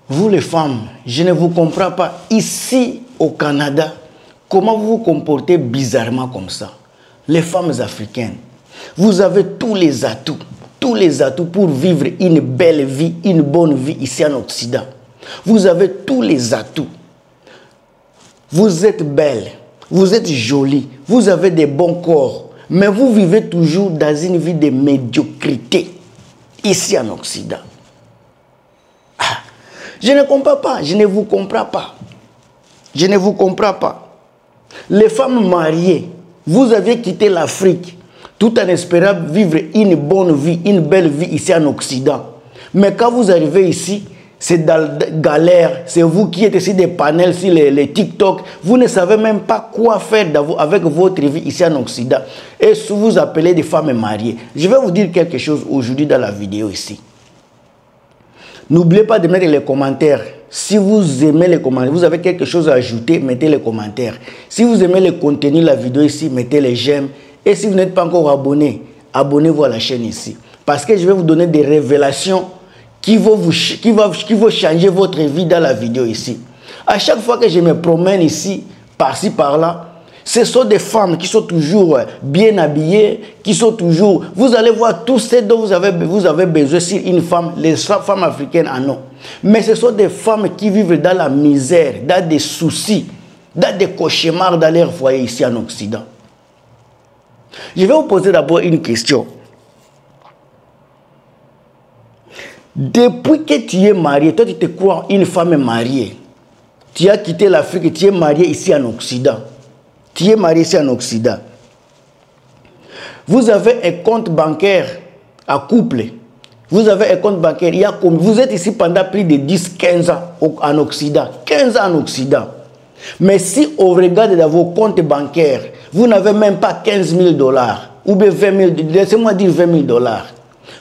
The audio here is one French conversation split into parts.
Vous les femmes, je ne vous comprends pas. Ici au Canada, comment vous vous comportez bizarrement comme ça? Les femmes africaines, vous avez tous les atouts pour vivre une belle vie, une bonne vie ici en Occident. Vous avez tous les atouts. Vous êtes belle, vous êtes jolie, vous avez des bons corps, mais vous vivez toujours dans une vie de médiocrité ici en Occident. Je ne comprends pas, je ne vous comprends pas. Je ne vous comprends pas. Les femmes mariées, vous avez quitté l'Afrique tout en espérant vivre une bonne vie, une belle vie ici en Occident. Mais quand vous arrivez ici, c'est dans la galère. C'est vous qui êtes ici des panels sur les TikTok. Vous ne savez même pas quoi faire avec votre vie ici en Occident. Et si vous appelez des femmes mariées, je vais vous dire quelque chose aujourd'hui dans la vidéo ici. N'oubliez pas de mettre les commentaires. Si vous aimez les commentaires, vous avez quelque chose à ajouter, mettez les commentaires. Si vous aimez le contenu de la vidéo ici, mettez les j'aime. Et si vous n'êtes pas encore abonné, abonnez-vous à la chaîne ici. Parce que je vais vous donner des révélations qui vont changer votre vie dans la vidéo ici. À chaque fois que je me promène ici, par-ci, par-là, ce sont des femmes qui sont toujours bien habillées, qui sont toujours... Vous allez voir tout ce dont vous avez besoin sur une femme. Les femmes africaines en ont. Mais ce sont des femmes qui vivent dans la misère, dans des soucis, dans des cauchemars dans leur foyer ici en Occident. Je vais vous poser d'abord une question. Depuis que tu es marié, toi tu te crois une femme mariée. Tu as quitté l'Afrique et tu es marié ici en Occident. Tu es marié ici en Occident. Vous avez un compte bancaire à couple. Vous avez un compte bancaire. Vous êtes ici pendant plus de 10-15 ans en Occident. 15 ans en Occident. Mais si on regarde dans vos comptes bancaires, vous n'avez même pas 15 000 $. Ou bien 20 000, laissez-moi dire 20 000 $.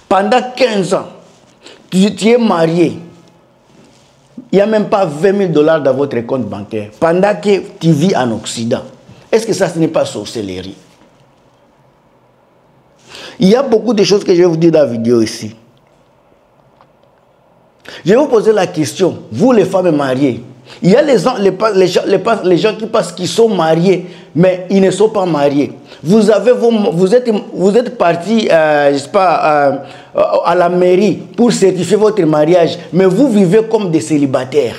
Pendant 15 ans, tu es marié. Il n'y a même pas 20 000 $ dans votre compte bancaire. Pendant que tu vis en Occident. Est-ce que ça, ce n'est pas sorcellerie? Il y a beaucoup de choses que je vais vous dire dans la vidéo ici. Je vais vous poser la question, vous les femmes mariées, il y a les gens qui pensent qu'ils sont mariés, mais ils ne sont pas mariés. Vous êtes parti, je sais pas, à la mairie pour certifier votre mariage, mais vous vivez comme des célibataires.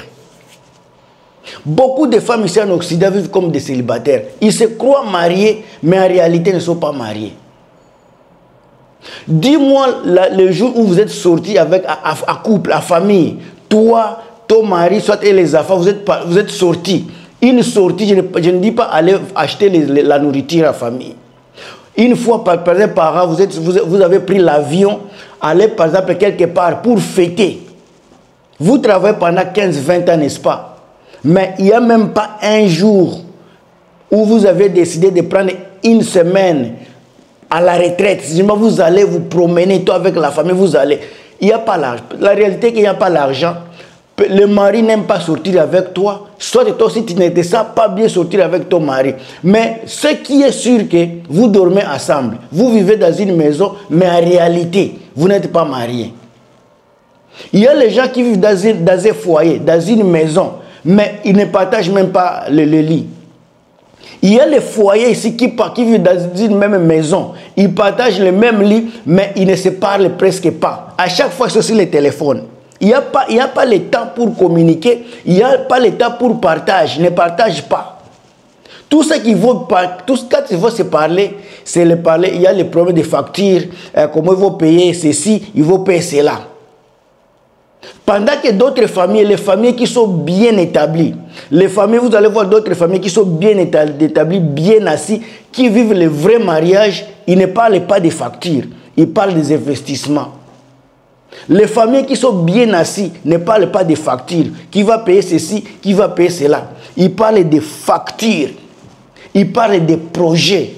Beaucoup de femmes ici en Occident vivent comme des célibataires. Ils se croient mariés, mais en réalité ne sont pas mariés. Dis-moi le jour où vous êtes sortis avec un couple, à famille, toi, ton mari, soit et les enfants, vous êtes sortis. Une sortie, je ne dis pas aller acheter la nourriture à la famille. Une fois par exemple par an, vous avez pris l'avion, aller par exemple quelque part pour fêter. Vous travaillez pendant 15-20 ans, n'est-ce pas? Mais il n'y a même pas un jour où vous avez décidé de prendre une semaine à la retraite. Vous allez vous promener, toi avec la famille, vous allez. Il n'y a pas l'argent. La réalité est qu'il n'y a pas l'argent. Le mari n'aime pas sortir avec toi. Soit toi aussi, tu ne sais pas bien sortir avec ton mari. Mais ce qui est sûr que vous dormez ensemble. Vous vivez dans une maison, mais en réalité, vous n'êtes pas mariés. Il y a les gens qui vivent dans un foyer, dans une maison, mais ils ne partagent même pas le lit. Il y a les foyers ici qui vivent dans une même maison. Ils partagent le même lit, mais ils ne se parlent presque pas. À chaque fois, c'est aussi le téléphone. Il n'y a pas le temps pour communiquer. Il n'y a pas le temps pour partager. Ils ne partagent pas. Tout ce qu'ils vont, quand ils vont se parler, c'est le parler. Il y a les problèmes de factures, comment ils vont payer ceci, ils vont payer cela. Pendant que d'autres familles, les familles qui sont bien établies, les familles, vous allez voir d'autres familles qui sont bien établies, bien assises, qui vivent le vrai mariage, ils ne parlent pas des factures, ils parlent des investissements. Les familles qui sont bien assises ne parlent pas des factures, qui va payer ceci, qui va payer cela. Ils parlent des factures, ils parlent des projets,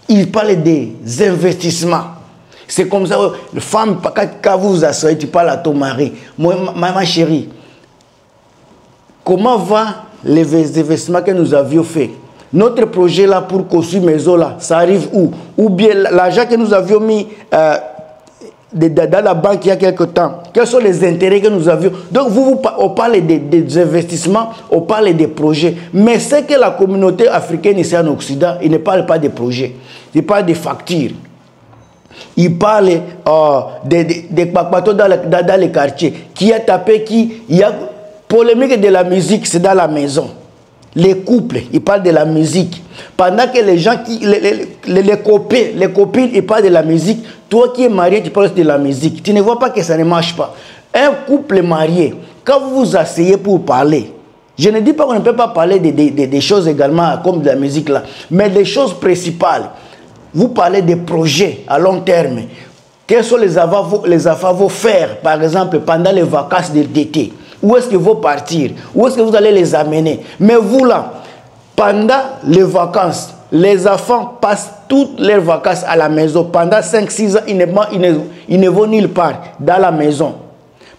ils parlent des investissements. C'est comme ça, femme, quand vous vous asseyez, tu parles à ton mari. Ma chérie, comment vont les investissements que nous avions faits? Notre projet là pour construire maison là, ça arrive où? Ou bien l'argent que nous avions mis, dans la banque il y a quelque temps. Quels sont les intérêts que nous avions? Donc, on parle des investissements, on parle des projets. Mais c'est que la communauté africaine ici en Occident, il ne parle pas des projets. Il parle des factures. Il parle des papatos dans les quartiers. Qui a tapé qui? Il y a polémique de la musique, c'est dans la maison. Les couples, ils parlent de la musique. Pendant que les gens, les copines, ils parlent de la musique. Toi qui es marié, tu parles de la musique. Tu ne vois pas que ça ne marche pas. Un couple marié, quand vous vous asseyez pour parler, je ne dis pas qu'on ne peut pas parler des choses également comme de la musique là, mais des choses principales. Vous parlez des projets à long terme. Quels sont les affaires vont faire, par exemple, pendant les vacances d'été? Où est-ce qu'ils vont partir? Où est-ce que vous allez les amener? Mais vous là, pendant les vacances, les enfants passent toutes leurs vacances à la maison. Pendant 5-6 ans, ils ne vont nulle part dans la maison.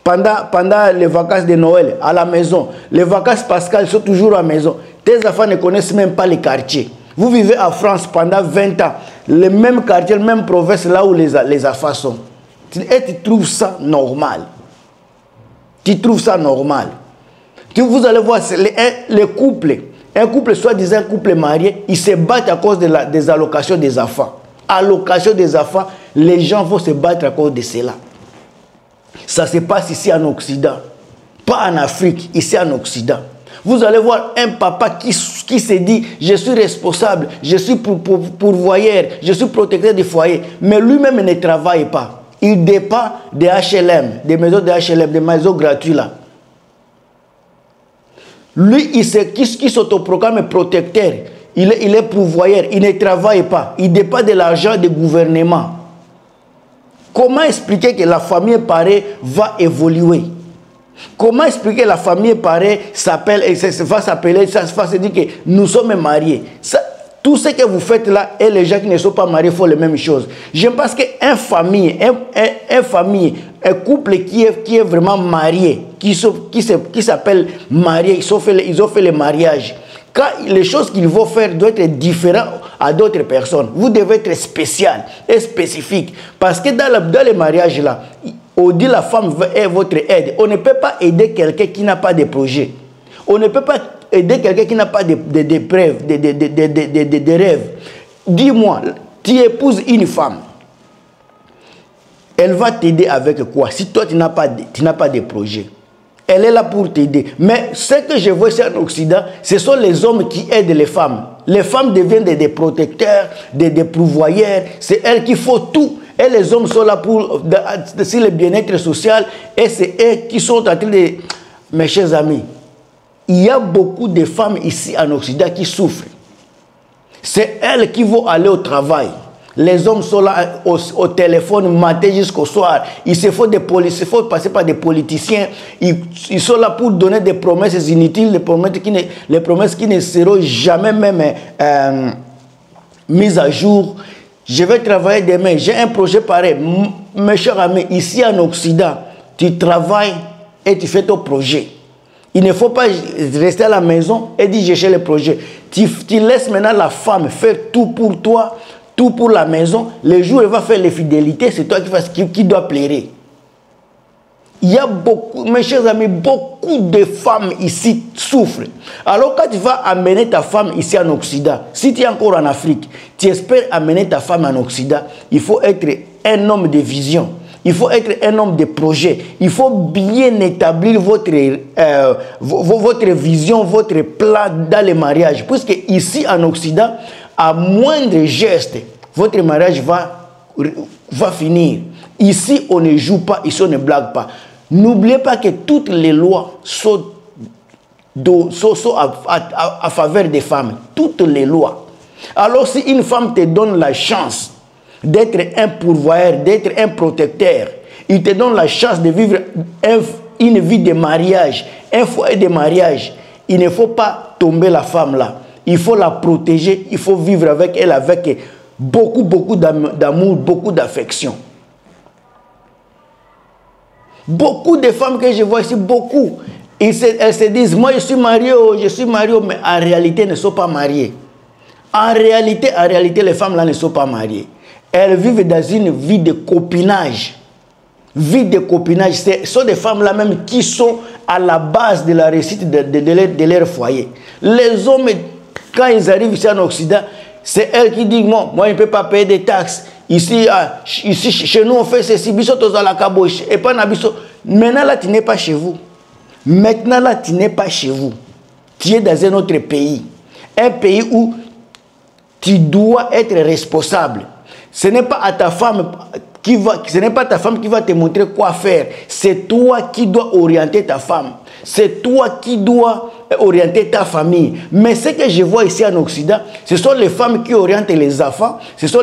Pendant les vacances de Noël, à la maison. Les vacances pascales sont toujours à la maison. Tes enfants ne connaissent même pas les quartiers. Vous vivez en France pendant 20 ans. Les mêmes quartiers, les mêmes provinces, là où les enfants sont. Et tu trouves ça normal. Tu trouves ça normal. Vous allez voir, les couples, un couple, soi-disant un couple marié, ils se battent à cause des allocations des enfants. Allocation des enfants, les gens vont se battre à cause de cela. Ça se passe ici en Occident. Pas en Afrique, ici en Occident. Vous allez voir un papa qui se dit, je suis responsable, je suis pourvoyeur, je suis protecteur du foyer. Mais lui-même ne travaille pas. Il dépend des HLM, des maisons de HLM, des maisons gratuites là. Lui, qui s'autoproclame protecteur, il est pourvoyeur, il ne travaille pas. Il dépend de l'argent du gouvernement. Comment expliquer que la famille pareille va évoluer? Comment expliquer que la famille pareille va s'appeler, ça va se dire que nous sommes mariés? Tout ce que vous faites là et les gens qui ne sont pas mariés font les mêmes choses. Je pense qu'un famille, un couple qui est vraiment marié, qui s'appelle marié, ils ont fait le mariage. Quand les choses qu'ils vont faire doivent être différentes à d'autres personnes. Vous devez être spécial et spécifique. Parce que dans les mariages là, on dit la femme est votre aide. On ne peut pas aider quelqu'un qui n'a pas de projet. On ne peut pas aider quelqu'un qui n'a pas de rêves. Dis-moi, tu épouses une femme. Elle va t'aider avec quoi? Si toi, tu n'as pas de projet. Elle est là pour t'aider. Mais ce que je vois ici en Occident, ce sont les hommes qui aident les femmes. Les femmes deviennent des protecteurs, des pourvoyeurs. C'est elles qui font tout. Et les hommes sont là pour le bien-être social. Et c'est eux qui sont en train de... Mes chers amis, il y a beaucoup de femmes ici en Occident qui souffrent. C'est elles qui vont aller au travail. Les hommes sont là au téléphone matin jusqu'au soir. Il faut passer par des politiciens. Ils sont là pour donner des promesses inutiles, les promesses qui ne seront jamais même mises à jour. Je vais travailler demain. J'ai un projet pareil. Mes chers amis, ici en Occident, tu travailles et tu fais ton projet. Il ne faut pas rester à la maison et dire je cherche le projet. Tu laisses maintenant la femme faire tout pour toi, tout pour la maison. Le jour où elle va faire les fidélités, c'est toi qui dois plaire. Il y a beaucoup, mes chers amis, beaucoup de femmes ici souffrent. Alors quand tu vas amener ta femme ici en Occident, si tu es encore en Afrique, tu espères amener ta femme en Occident, il faut être un homme de vision. Il faut être un homme de projet. Il faut bien établir votre vision, votre plan dans le mariage. Puisque ici en Occident, à moindre geste, votre mariage va finir. Ici, on ne joue pas, ici, on ne blague pas. N'oubliez pas que toutes les lois sont à faveur des femmes. Toutes les lois. Alors, si une femme te donne la chance d'être un pourvoyeur, d'être un protecteur, il te donne la chance de vivre une vie de mariage, un foyer de mariage, il ne faut pas tomber la femme là. Il faut la protéger, il faut vivre avec elle avec beaucoup d'amour, beaucoup d'affection. Beaucoup de femmes que je vois ici, beaucoup, elles se disent, moi je suis mariée, mais en réalité, elles ne sont pas mariées. En réalité, les femmes là ne sont pas mariées. Elles vivent dans une vie de copinage. vie de copinage. Ce sont des femmes là même qui sont à la base de la réussite de leur foyer. Les hommes, quand ils arrivent ici en Occident, c'est elles qui disent, moi je ne peux pas payer des taxes. Ici, chez nous, on fait ceci. Et pas maintenant, là, tu n'es pas chez vous. Maintenant, là, tu n'es pas chez vous. Tu es dans un autre pays. Un pays où tu dois être responsable. Ce n'est pas à ta femme ce n'est pas ta femme qui va te montrer quoi faire. C'est toi qui dois orienter ta femme. C'est toi qui dois orienter ta famille. Mais ce que je vois ici en Occident, ce sont les femmes qui orientent les enfants, ce sont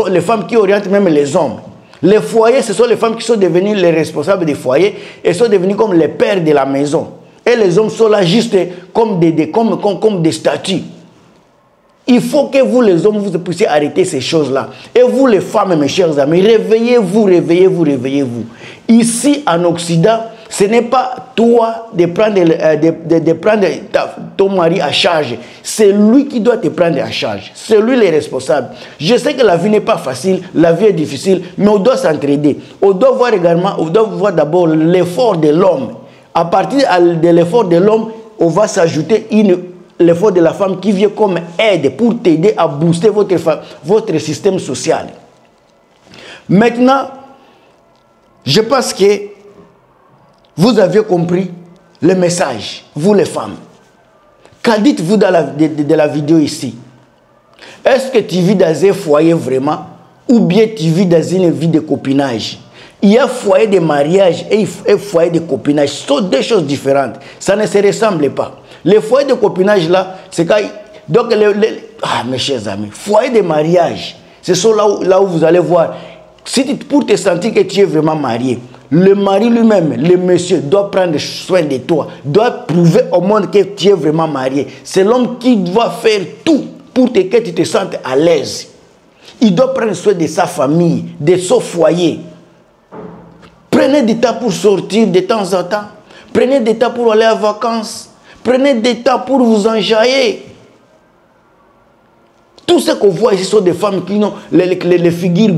les femmes qui orientent même les hommes. Les foyers, ce sont les femmes qui sont devenues les responsables des foyers et sont devenues comme les pères de la maison. Et les hommes sont là juste comme des statues. Il faut que vous, les hommes, vous puissiez arrêter ces choses-là. Et vous, les femmes, mes chers amis, réveillez-vous, réveillez-vous, réveillez-vous. Ici, en Occident, ce n'est pas toi de prendre ton mari à charge. C'est lui qui doit te prendre à charge. C'est lui le responsable. Je sais que la vie n'est pas facile, la vie est difficile, mais on doit s'entraider. On doit voir également, on doit voir d'abord l'effort de l'homme. À partir de l'effort de l'homme, on va s'ajouter l'effort de la femme qui vient comme aide pour t'aider à booster votre système social. Maintenant, je pense que vous avez compris le message, vous les femmes. Qu'en dites-vous de la vidéo ici? Est-ce que tu vis dans un foyer vraiment ou bien tu vis dans une vie de copinage? Il y a foyer de mariage et foyer de copinage. Ce sont deux choses différentes. Ça ne se ressemble pas. Les foyers de copinage là, c'est quand... Donc, mes chers amis, foyer de mariage, c'est là où vous allez voir. Pour te sentir que tu es vraiment marié, le mari lui-même, le monsieur, doit prendre soin de toi, doit prouver au monde que tu es vraiment marié. C'est l'homme qui doit faire tout pour que tu te sentes à l'aise. Il doit prendre soin de sa famille, de son foyer. Prenez du temps pour sortir de temps en temps. Prenez du temps pour aller en vacances. Prenez du temps pour vous enjailler. Tout ce qu'on voit ici sont des femmes qui ont les figures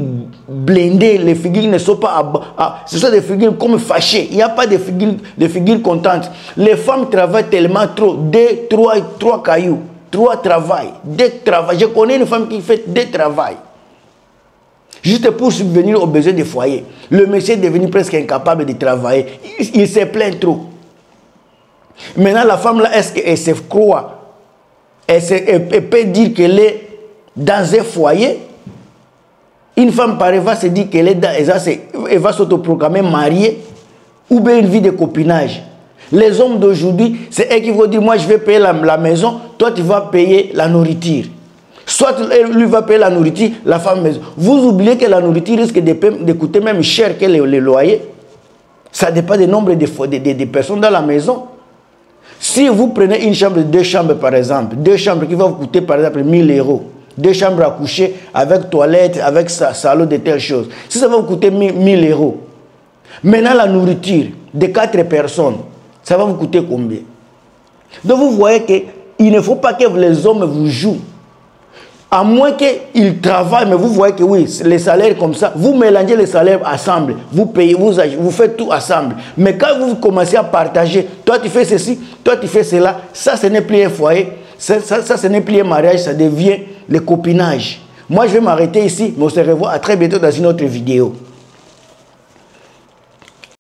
blindées, les figures ne sont pas... ce sont des figures comme fâchées. Il n'y a pas de figures contentes. Les femmes travaillent tellement trop. 3 cailloux, 3 travails, 2 travails. Je connais une femme qui fait 2 travails. Juste pour subvenir aux besoins des foyers. Le monsieur est devenu presque incapable de travailler. Il se plaint trop. Maintenant, la femme là, est-ce qu'elle se croit? Elle peut dire qu'elle est dans un foyer. Une femme pareille va se dire qu'elle est dans... Elle va s'autoproclamer mariée ou bien une vie de copinage. Les hommes d'aujourd'hui, c'est eux qui vont dire, moi je vais payer la maison, toi tu vas payer la nourriture. Soit lui va payer la nourriture, la femme maison. Vous oubliez que la nourriture risque de coûter même cher que les loyers. Ça dépend du nombre de personnes dans la maison. Si vous prenez une chambre de 2 chambres par exemple, 2 chambres qui vont vous coûter par exemple 1000 €, 2 chambres à coucher avec toilette, avec salon de telles choses. Si ça va vous coûter 1000 €, maintenant la nourriture de 4 personnes, ça va vous coûter combien? Donc vous voyez qu'il ne faut pas que les hommes vous jouent. À moins qu'ils travaillent, mais vous voyez que oui, les salaires comme ça, vous mélangez les salaires ensemble, vous payez, vous faites tout ensemble. Mais quand vous commencez à partager, toi tu fais ceci, toi tu fais cela, ça ce n'est plus un foyer, ça ce n'est plus un mariage, ça devient le copinage. Moi je vais m'arrêter ici, mais on se revoit à très bientôt dans une autre vidéo.